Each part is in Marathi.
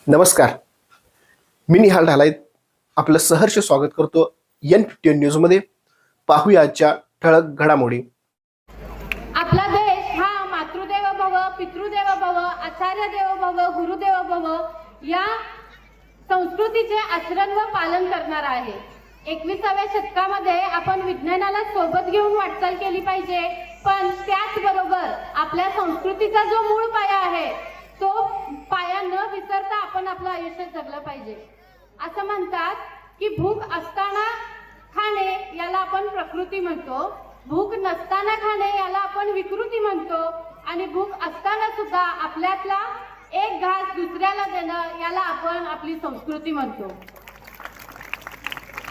नमस्कार, मी निहाल ढालाय आपलं सहर्ष स्वागत करतो N15 न्यूजमध्ये. पाहूया आजच्या ठळक घडामोडी. आपला देश हा मातृदेव भव, पितृदेव भव, आचार्य देव भव, गुरुदेव भव या संस्कृतीचे आचरण व पालन करणारा आहे. 21व्या शतकामध्ये आपण विज्ञानाला सोबत घेऊन वाटचाल केली पाहिजे, पण त्याचबरोबर आपल्या संस्कृतीचा जो मूळ पाया आहे तो पाया न विसरता आपण आपलं आयुष्य जगलं पाहिजे. असं म्हणतात की भूक असताना खाणे याला आपण प्रकृती म्हणतो, भूक नसताना खाणे याला आपण विकृती म्हणतो, आणि भूक असताना सुद्धा आपल्यातला एक घास दुसऱ्याला देणं याला आपण आपली संस्कृती म्हणतो.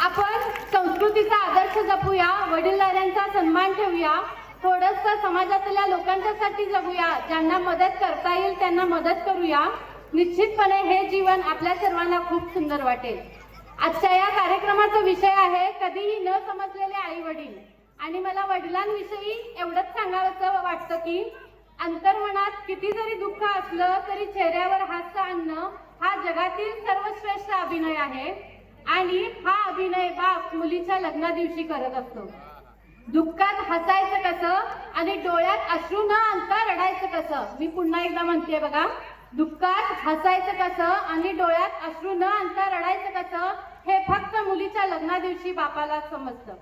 आपण संस्कृतीचा आदर्श जपूया, वडीलधाऱ्यांचा सन्मान ठेवूया, थोडंसं समाजातल्या लोकांच्यासाठी जगूया, ज्यांना मदत करता येईल त्यांना मदत करूया. निश्चितपणे हे जीवन आपल्या सर्वांना खूप सुंदर वाटेल. आजच्या या कार्यक्रमाचा विषय आहे कधीही न समजलेले आई वडील. आणि मला वडिलांविषयी एवढंच सांगावंसं वाटतं की अंतर्मनात किती जरी दुःख असलं तरी चेहऱ्यावर हास्य आणणं हा जगातील सर्वश्रेष्ठ अभिनय आहे. आणि हा अभिनय बाप मुलीच्या लग्ना दिवशी करत असतो. दुःखात हसायचं कसं आणि डोळ्यात अश्रू न आणता रडायचं कसं. मी पुन्हा एकदा म्हणते बघा, दुःखात हसायचं कसं आणि डोळ्यात अश्रू न आणता रडायचं कसं हे फक्त मुलीच्या लग्ना दिवशी बापाला समजतं.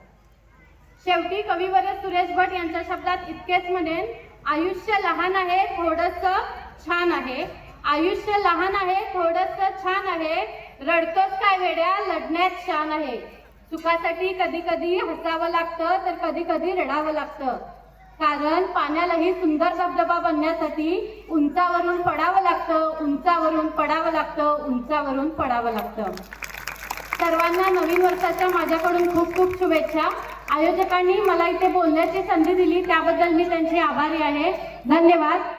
शेवटी कविवर्य सुरेश भट यांच्या शब्दात इतकेच म्हणेन, आयुष्य लहान आहे थोडंसं छान आहे, आयुष्य लहान आहे थोडंसं छान आहे, रडतोच काय वेड्या लढण्यात शान आहे. सुखासाठी कधी कधी हसावं लागतं तर कधी कधी रडावं लागतं, कारण पाण्यालाही सुंदर धबधबा बनण्यासाठी उंचावरून पडावं लागतं, उंचावरून पडावं लागतं, उंचावरून पडावं लागतं. सर्वांना नवीन वर्षाच्या माझ्याकडून खूप खूप शुभेच्छा. आयोजकांनी मला इथे बोलण्याची संधी दिली त्याबद्दल मी त्यांची आभारी आहे. धन्यवाद.